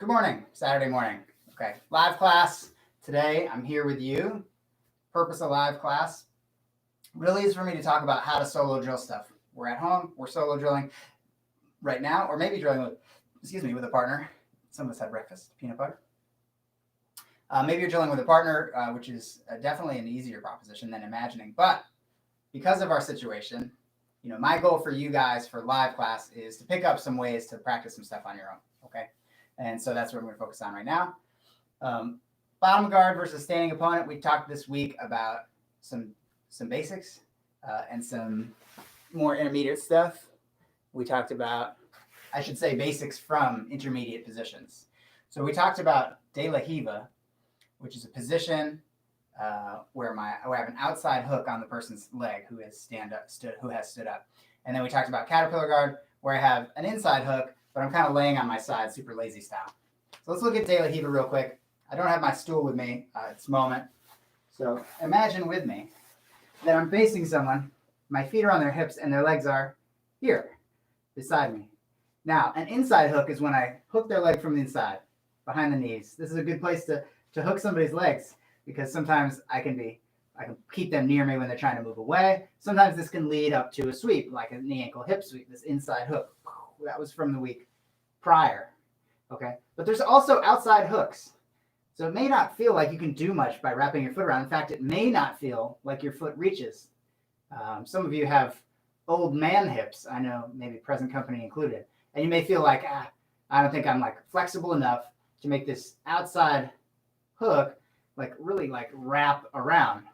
Good morning, Saturday morning. Okay, live class today. I'm here with you. Purpose of live class really is for me to talk about how to solo drill stuff. We're at home, we're solo drilling right now, or maybe drilling with a partner. Some of us had breakfast, peanut butter. Maybe you're drilling with a partner, which is definitely an easier proposition than imagining. But because of our situation, my goal for you guys for live class is to pick up some ways to practice some stuff on your own. Okay. And so that's what we're going to focus on right now. Bottom guard versus standing opponent. We talked this week about some basics and some more intermediate stuff. We talked about, I should say, basics from intermediate positions. So we talked about de la Hiva, which is a position where I have an outside hook on the person's leg who has stood up. And then we talked about caterpillar guard, where I have an inside hook, but I'm kind of laying on my side, super lazy style. So let's look at de la Hiva real quick. I don't have my stool with me at this moment. So imagine with me that I'm facing someone, my feet are on their hips and their legs are here beside me. Now, an inside hook is when I hook their leg from the inside, behind the knees. This is a good place to hook somebody's legs because sometimes I can keep them near me when they're trying to move away. Sometimes this can lead up to a sweep, like a knee ankle hip sweep, this inside hook. That was from the week prior. Okay. But there's also outside hooks. So it may not feel like you can do much by wrapping your foot around. In fact, it may not feel like your foot reaches. Some of you have old man hips. I know, maybe present company included. And you may feel like, I don't think I'm flexible enough to make this outside hook really wrap around.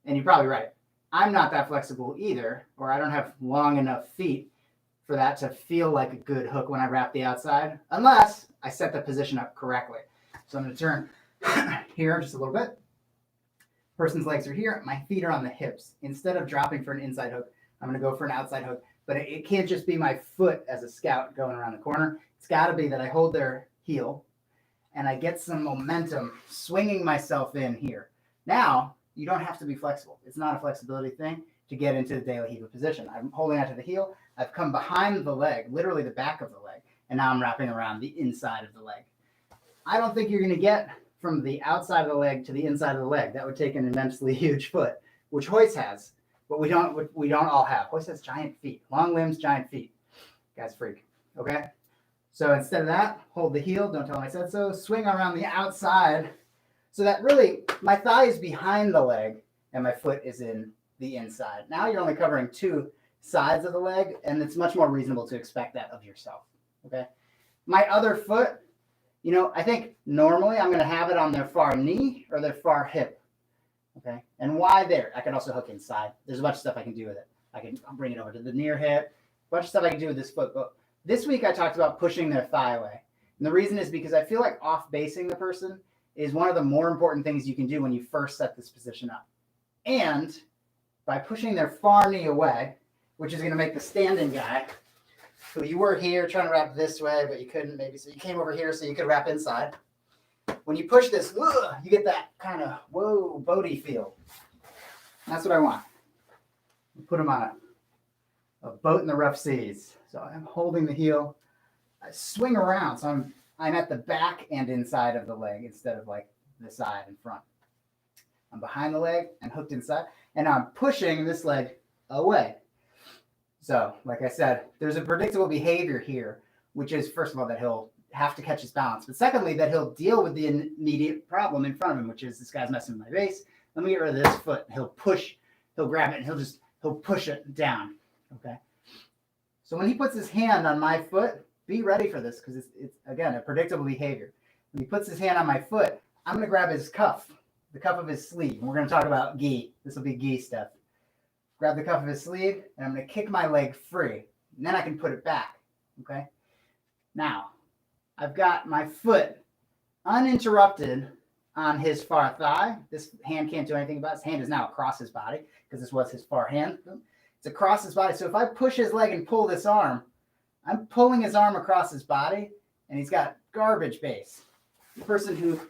And you're probably right. I'm not that flexible either, or I don't have long enough feet for that to feel like a good hook when I wrap the outside, unless I set the position up correctly. So I'm going to turn here just a little bit. Person's legs are here. My feet are on the hips. Instead of dropping for an inside hook, I'm going to go for an outside hook. But it can't just be my foot as a scout going around the corner. It's got to be that I hold their heel and I get some momentum swinging myself in here. Now, you don't have to be flexible. It's not a flexibility thing to get into the de la Hiva position. I'm holding out to the heel. I've come behind the leg, literally the back of the leg, and now I'm wrapping around the inside of the leg. I don't think you're going to get from the outside of the leg to the inside of the leg. That would take an immensely huge foot, which Hoist has, but we don't all have. Hoist has giant feet, long limbs, giant feet. Guy's a freak. Okay? So instead of that, hold the heel. Don't tell him I said so. Swing around the outside so that really my thigh is behind the leg and my foot is in the inside. Now you're only covering two sides of the leg, and it's much more reasonable to expect that of yourself. Okay? My other foot, I think normally I'm going to have it on their far knee or their far hip. Okay? And why there? I can also hook inside. There's a bunch of stuff I can do with it. I'll bring it over to the near hip. A bunch of stuff I can do with this foot. But this week I talked about pushing their thigh away. And the reason is because I feel like off-basing the person is one of the more important things you can do when you first set this position up. And by pushing their far knee away, which is going to make the standing guy, who you were here trying to wrap this way, but you couldn't maybe, so you came over here so you could wrap inside. When you push this, you get that kind of, whoa, boaty feel. That's what I want. Put them on a boat in the rough seas. So I'm holding the heel. I swing around, so I'm at the back and inside of the leg instead of the side and front. I'm behind the leg and hooked inside, and I'm pushing this leg away. So, like I said, there's a predictable behavior here, which is, first of all, that he'll have to catch his balance. But secondly, that he'll deal with the immediate problem in front of him, which is this guy's messing with my base. Let me get rid of this foot. He'll grab it, and he'll push it down. Okay. So when he puts his hand on my foot, be ready for this because it's again, a predictable behavior. When he puts his hand on my foot, I'm going to grab his cuff, the cuff of his sleeve. And we're going to talk about gi. This will be gi stuff. Grab the cuff of his sleeve, and I'm going to kick my leg free. And then I can put it back. Okay? Now, I've got my foot uninterrupted on his far thigh. This hand can't do anything about it. His hand is now across his body because this was his far hand. It's across his body. So if I push his leg and pull this arm, I'm pulling his arm across his body, and he's got garbage base. The person who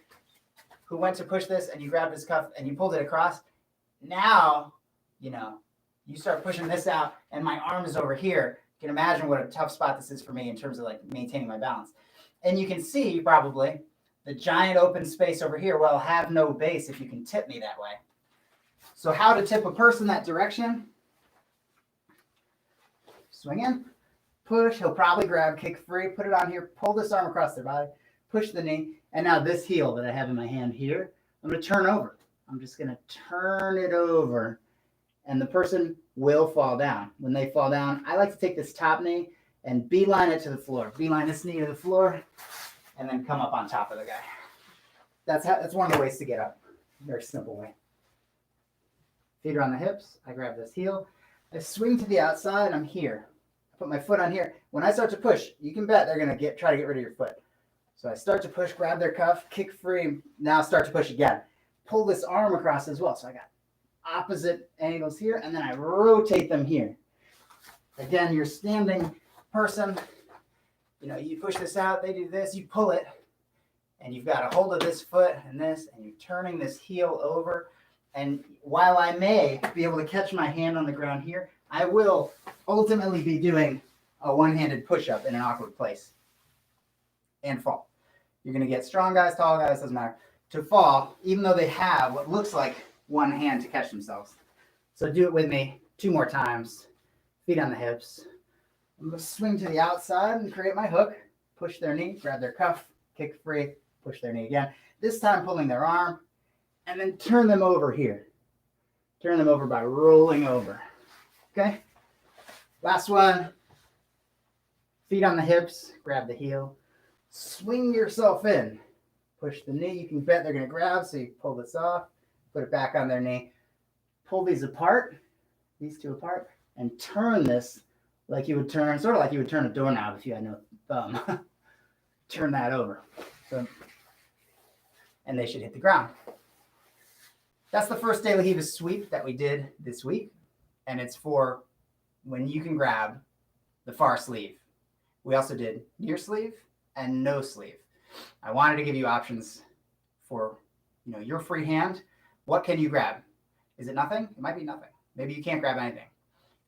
went to push this, and you grabbed his cuff, and you pulled it across, now, you start pushing this out, and my arm is over here. You can imagine what a tough spot this is for me in terms of maintaining my balance. And you can see probably the giant open space over here. Well, have no base if you can tip me that way. So how to tip a person that direction? Swing in, push. He'll probably grab, kick free, put it on here, pull this arm across their body, push the knee. And now this heel that I have in my hand here, I'm going to turn over. I'm just going to turn it over. And the person will fall down. When they fall down, I like to take this top knee and beeline it to the floor. Beeline this knee to the floor, and then come up on top of the guy. That's one of the ways to get up. Very simple way. Feet are on the hips. I grab this heel. I swing to the outside. I'm here. I put my foot on here. When I start to push, you can bet they're going to try to get rid of your foot. So I start to push, grab their cuff, kick free. Now start to push again. Pull this arm across as well. So I got opposite angles here, and then I rotate them here. Again, you're standing person. You push this out, they do this, you pull it, and you've got a hold of this foot and this, and you're turning this heel over. And while I may be able to catch my hand on the ground here, I will ultimately be doing a one-handed push-up in an awkward place and fall. You're going to get strong guys, tall guys, doesn't matter, to fall, even though they have what looks like one hand to catch themselves. So do it with me 2 more times. Feet on the hips. I'm going to swing to the outside and create my hook. Push their knee, grab their cuff, kick free, push their knee again. This time pulling their arm, and then turn them over here. Turn them over by rolling over. Okay? Last one. Feet on the hips, grab the heel. Swing yourself in. Push the knee. You can bet they're going to grab, so you pull this off. Put it back on their knee. Pull these apart, these two apart, and turn this like you would turn, sort of like you would turn a doorknob if you had no thumb. Turn that over. So, and they should hit the ground. That's the first De La Riva sweep that we did this week. And it's for when you can grab the far sleeve. We also did near sleeve and no sleeve. I wanted to give you options for your free hand. What can you grab? Is it nothing? It might be nothing. Maybe you can't grab anything.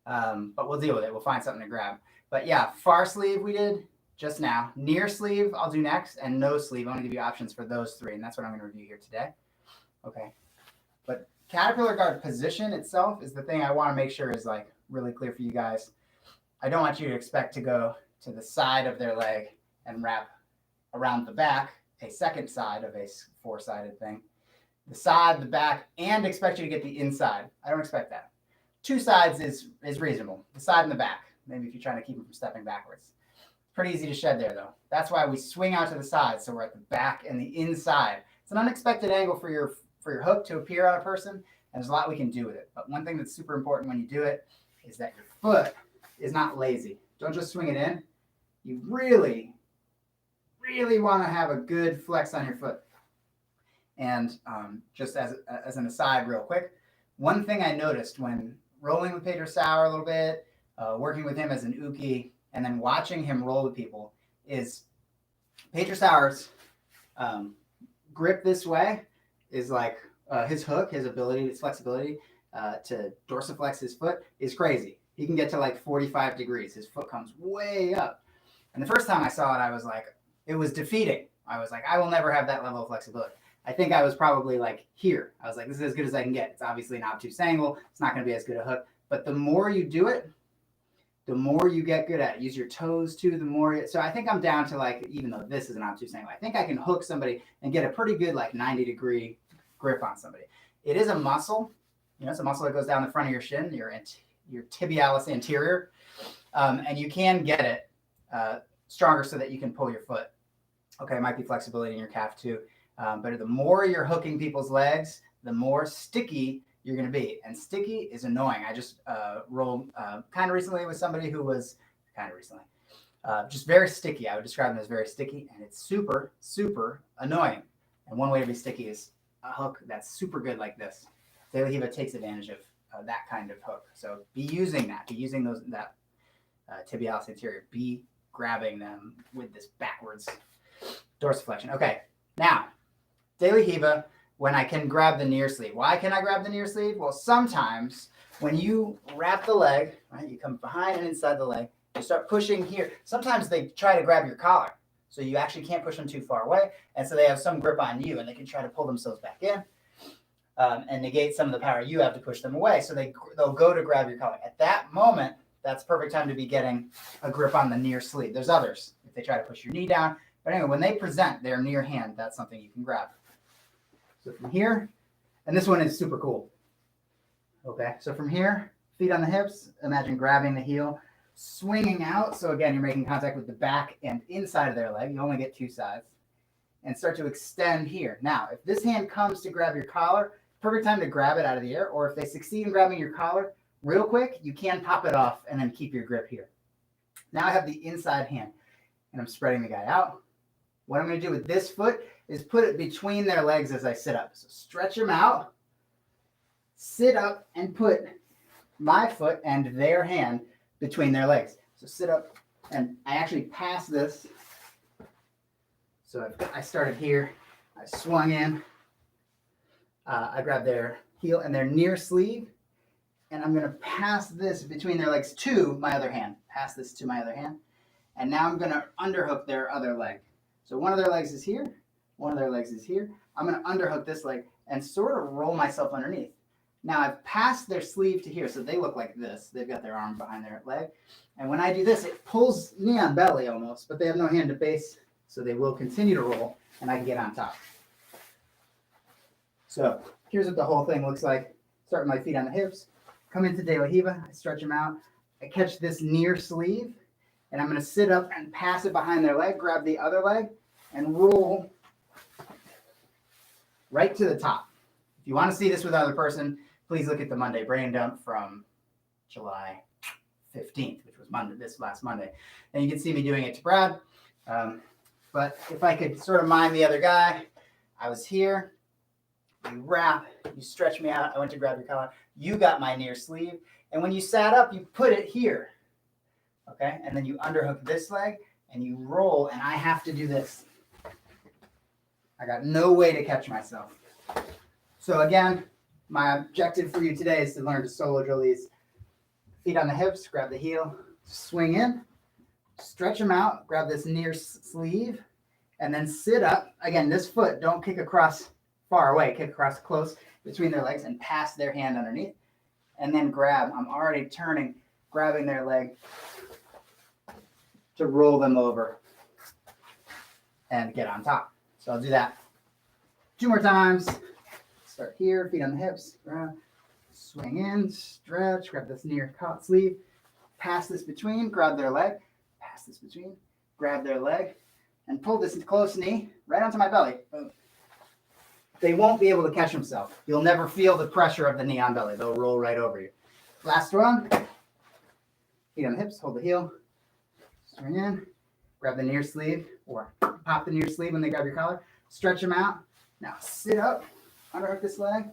But we'll deal with it. We'll find something to grab. But yeah, far sleeve we did just now. Near sleeve I'll do next. And no sleeve, I'm going to give you options for those 3. And that's what I'm going to review here today. Okay. But caterpillar guard position itself is the thing I want to make sure is like really clear for you guys. I don't want you to expect to go to the side of their leg and wrap around the back, a second side of a 4-sided thing. The side, the back, and expect you to get the inside. I don't expect that. 2 sides is reasonable. The side and the back. Maybe if you're trying to keep them from stepping backwards. Pretty easy to shed there, though. That's why we swing out to the side, so we're at the back and the inside. It's an unexpected angle for your hook to appear on a person, and there's a lot we can do with it. But one thing that's super important when you do it is that your foot is not lazy. Don't just swing it in. You really, really want to have a good flex on your foot. And just as an aside real quick, one thing I noticed when rolling with Pedro Sauer a little bit, working with him as an uke, and then watching him roll with people is Pedro Sauer's grip this way is like his hook, his ability, his flexibility to dorsiflex his foot is crazy. He can get to like 45 degrees. His foot comes way up. And the first time I saw it, I was like, it was defeating. I was like, I will never have that level of flexibility. I think I was probably like here. I was like, this is as good as I can get. It's obviously an obtuse angle. It's not going to be as good a hook. But the more you do it, the more you get good at it. Use your toes too, the more. So I think I'm down to like, even though this is an obtuse angle, I think I can hook somebody and get a pretty good like 90-degree grip on somebody. It is a muscle. It's a muscle that goes down the front of your shin, your tibialis anterior. And you can get it stronger so that you can pull your foot. Okay, it might be flexibility in your calf too. But the more you're hooking people's legs, the more sticky you're going to be. And sticky is annoying. I just rolled kind of recently with somebody who was just very sticky. I would describe them as very sticky, and it's super, super annoying. And one way to be sticky is a hook that's super good like this. De La Riva takes advantage of that kind of hook. So be using that. Be using that tibialis anterior. Be grabbing them with this backwards dorsiflexion. Okay, now, De La Riva, when I can grab the near sleeve. Why can I grab the near sleeve? Well, sometimes when you wrap the leg, right, you come behind and inside the leg, you start pushing here. Sometimes they try to grab your collar. So you actually can't push them too far away. And so they have some grip on you and they can try to pull themselves back in and negate some of the power you have to push them away. So they'll go to grab your collar. At that moment, that's perfect time to be getting a grip on the near sleeve. There's others if they try to push your knee down. But anyway, when they present their near hand, that's something you can grab. So from here, and this one is super cool. Okay, so from here, feet on the hips, imagine grabbing the heel, swinging out. So again, you're making contact with the back and inside of their leg. You only get two sides. And start to extend here. Now, if this hand comes to grab your collar, perfect time to grab it out of the air. Or if they succeed in grabbing your collar real quick, you can pop it off and then keep your grip here. Now I have the inside hand and I'm spreading the guy out. What I'm going to do with this foot is put it between their legs as I sit up. So stretch them out, sit up, and put my foot and their hand between their legs. So sit up, and I actually pass this. So I started here, I swung in, I grabbed their heel and their near sleeve, and I'm going to pass this between their legs to my other hand. Pass this to my other hand. And now I'm going to underhook their other leg. So one of their legs is here, one of their legs is here. I'm going to underhook this leg and sort of roll myself underneath. Now I've passed their sleeve to here, so they look like this. They've got their arm behind their leg. And when I do this, it pulls knee on belly almost, but they have no hand to base, so they will continue to roll, and I can get on top. So here's what the whole thing looks like. Start with my feet on the hips, come into De La Hiva, I stretch them out. I catch this near sleeve, and I'm going to sit up and pass it behind their leg, grab the other leg, and roll right to the top. If you want to see this with another person, please look at the Monday brain dump from July 15th, which was Monday, this last Monday. And you can see me doing it to Brad. But if I could sort of mime the other guy, I was here, you wrap, you stretch me out, I went to grab your collar, you got my near sleeve, and when you sat up, you put it here, okay? And then you underhook this leg, and you roll, and I have to do this. I got no way to catch myself. So again, my objective for you today is to learn to solo drill these. Feet on the hips, grab the heel, swing in, stretch them out, grab this near sleeve, and then sit up. Again, this foot, don't kick across far away, kick across close between their legs and pass their hand underneath. And then grab, I'm already turning, grabbing their leg to roll them over and get on top. So I'll do that 2 more times. Start here, feet on the hips, grab, swing in, stretch, grab this near sleeve, pass this between, grab their leg, pass this between, grab their leg, and pull this close knee right onto my belly. Boom. They won't be able to catch themselves. You'll never feel the pressure of the knee on belly. They'll roll right over you. Last one. Feet on the hips, hold the heel, swing in, grab the near sleeve, or pop the near sleeve when they grab your collar, stretch them out. Now sit up, underhook this leg,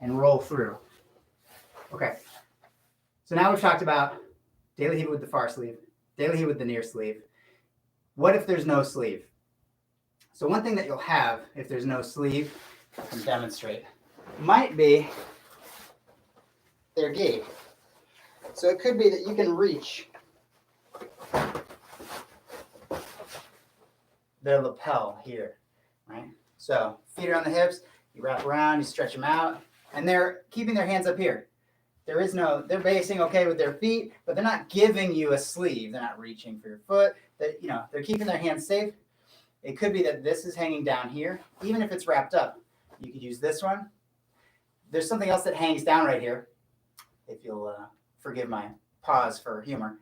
and roll through. Okay. So now we've talked about De La Hiva with the far sleeve, De La Hiva with the near sleeve. What if there's no sleeve? So one thing that you'll have if there's no sleeve, I can demonstrate, might be their gi. So it could be that you can reach their lapel here, right? So feet are on the hips, you wrap around, you stretch them out, and they're keeping their hands up here. They're basing okay with their feet, but they're not giving you a sleeve. They're not reaching for your foot. They're keeping their hands safe. It could be that this is hanging down here. Even if it's wrapped up, you could use this one. There's something else that hangs down right here, if you'll forgive my pause for humor.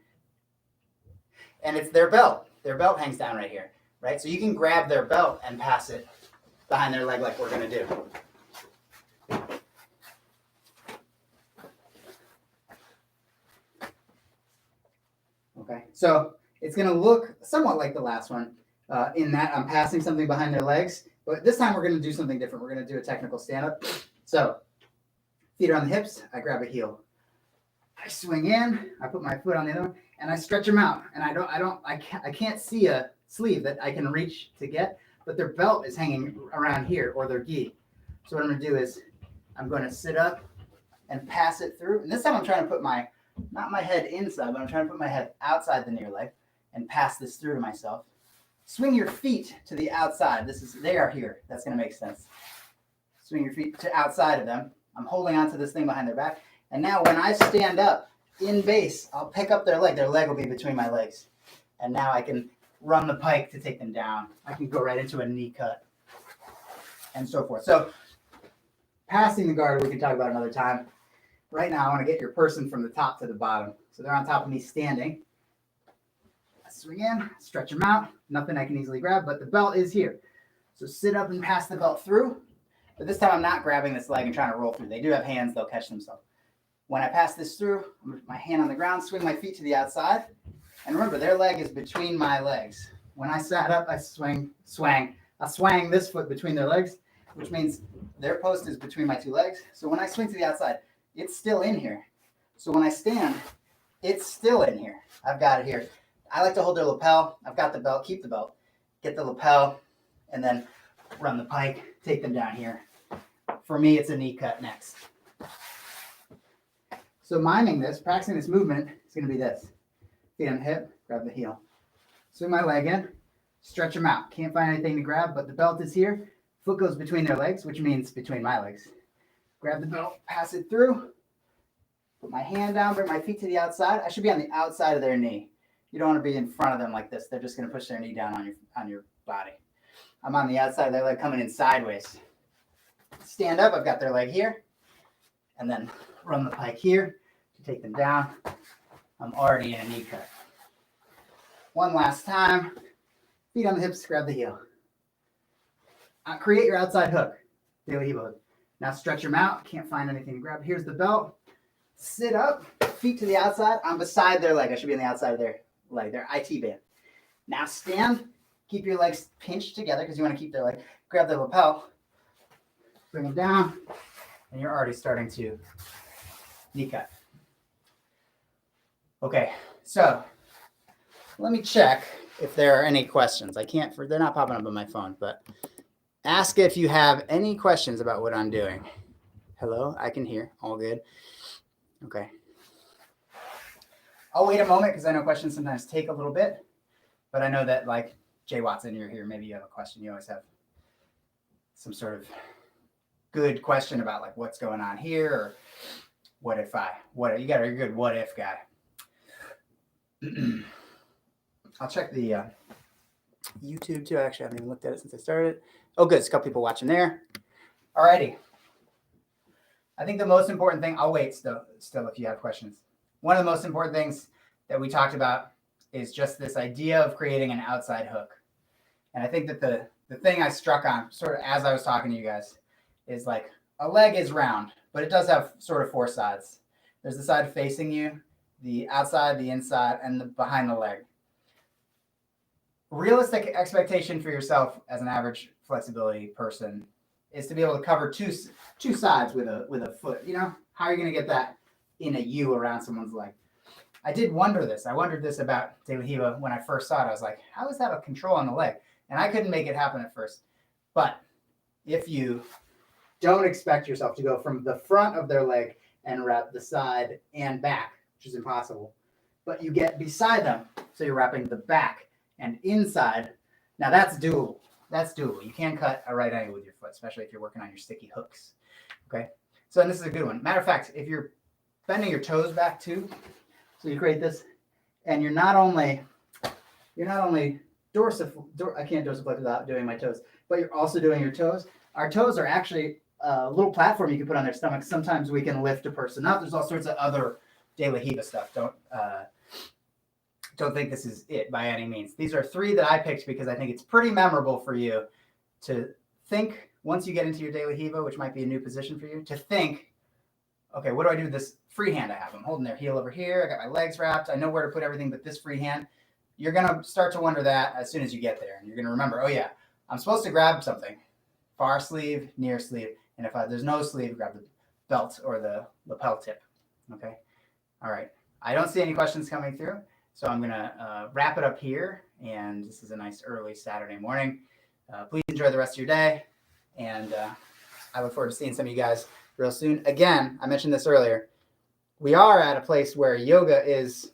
And it's their belt. Their belt hangs down right here, right? So you can grab their belt and pass it behind their leg like we're going to do. Okay, so it's going to look somewhat like the last one in that I'm passing something behind their legs, but this time we're going to do something different. We're going to do a technical stand-up. So feet are on the hips, I grab a heel. I swing in, I put my foot on the other one, and I stretch them out. And I can't see a sleeve that I can reach to get, but their belt is hanging around here, or their gi. So what I'm going to do is I'm going to sit up and pass it through. And this time I'm trying to put not my head inside, but I'm trying to put my head outside the near leg. and pass this through to myself. Swing your feet to the outside. They are here. That's going to make sense. Swing your feet to outside of them. I'm holding onto this thing behind their back. And now when I stand up in base, I'll pick up their leg. Their leg will be between my legs. And now I can run the pike to take them down. I can go right into a knee cut and so forth. So passing the guard, we can talk about another time. Right now, I want to get your person from the top to the bottom. So they're on top of me standing. Swing in, stretch them out. Nothing I can easily grab, but the belt is here. So sit up and pass the belt through. But this time I'm not grabbing this leg and trying to roll through. They do have hands, they'll catch themselves. When I pass this through, I'm going to put my hand on the ground, swing my feet to the outside. And remember, their leg is between my legs. When I sat up, I swang. I swang this foot between their legs, which means their post is between my two legs. So when I swing to the outside, it's still in here. So when I stand, it's still in here. I've got it here. I like to hold their lapel. I've got the belt, keep the belt, get the lapel, and then run the pike, take them down here. For me, it's a knee cut next. So miming this, practicing this movement, is going to be this. Feet on the hip, grab the heel. Swing my leg in, stretch them out. Can't find anything to grab, but the belt is here. Foot goes between their legs, which means between my legs. Grab the belt, pass it through. Put my hand down, bring my feet to the outside. I should be on the outside of their knee. You don't want to be in front of them like this. They're just going to push their knee down on your body. I'm on the outside of their leg coming in sideways. Stand up. I've got their leg here. And then run the pike here to take them down. I'm already in a knee cut. One last time. Feet on the hips. Grab the heel. Create your outside hook. De la Riva hook. Now stretch them out. Can't find anything to grab. Here's the belt. Sit up. Feet to the outside. I'm beside their leg. I should be on the outside of their leg, their IT band. Now stand, keep your legs pinched together because you want to keep their leg. Grab the lapel, bring them down, and you're already starting to knee cut. Okay, so let me check if there are any questions. They're not popping up on my phone, but ask if you have any questions about what I'm doing. Hello, I can hear, all good. Okay. I'll wait a moment because I know questions sometimes take a little bit, but I know that like Jay Watson, you're here. Maybe you have a question. You always have some sort of good question about like what's going on here or you got a good what if guy. I'll check the YouTube too. Actually, I haven't even looked at it since I started. Oh, good. There's a couple people watching there. Alrighty. I think the most important thing, I'll wait still if you have questions. One of the most important things that we talked about is just this idea of creating an outside hook. And I think that the thing I struck on sort of as I was talking to you guys is like a leg is round, but it does have sort of four sides. There's the side facing you, the outside, the inside, and the behind the leg. Realistic expectation for yourself as an average flexibility person is to be able to cover two sides with a foot. You know, how are you going to get that in a U around someone's leg? I did wonder this. I wondered this about De La Riva when I first saw it. I was like, how is that a control on the leg? And I couldn't make it happen at first. But if you don't expect yourself to go from the front of their leg and wrap the side and back, which is impossible, but you get beside them, so you're wrapping the back and inside. Now that's doable. That's doable. You can cut a right angle with your foot, especially if you're working on your sticky hooks. Okay. So, and this is a good one. Matter of fact, if you're bending your toes back too, so you create this, and you're not only I can't dorsiflex without doing my toes, but you're also doing your toes. Our toes are actually a little platform you can put on their stomach. Sometimes we can lift a person up. There's all sorts of other De La Riva stuff. Don't think this is it by any means. These are three that I picked because I think it's pretty memorable for you to think once you get into your De La Riva, which might be a new position for you, to think, okay, what do I do with this free hand I have? I'm holding their heel over here. I got my legs wrapped. I know where to put everything but this free hand. You're going to start to wonder that as soon as you get there. And you're going to remember, oh yeah, I'm supposed to grab something. Far sleeve, near sleeve. And if there's no sleeve, grab the belt or the lapel tip. Okay? All right. I don't see any questions coming through. So I'm going to wrap it up here. And this is a nice early Saturday morning. Please enjoy the rest of your day. And I look forward to seeing some of you guys real soon. Again, I mentioned this earlier. We are at a place where yoga is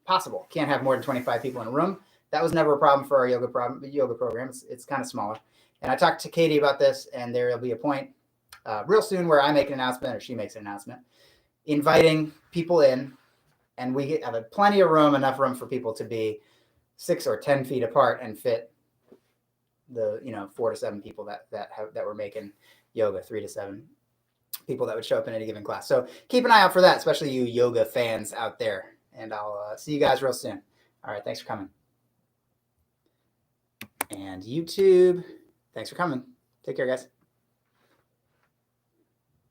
possible. Can't have more than 25 people in a room. That was never a problem for our yoga program. It's kind of smaller. And I talked to Katie about this, and there will be a point real soon where I make an announcement or she makes an announcement inviting people in, and we have plenty of room, enough room for people to be 6 or 10 feet apart and fit the 4 to 7 people that were making yoga, 3 to 7 people that would show up in any given class. So keep an eye out for that, especially you yoga fans out there. And I'll see you guys real soon. All right, thanks for coming. And YouTube, thanks for coming. Take care, guys.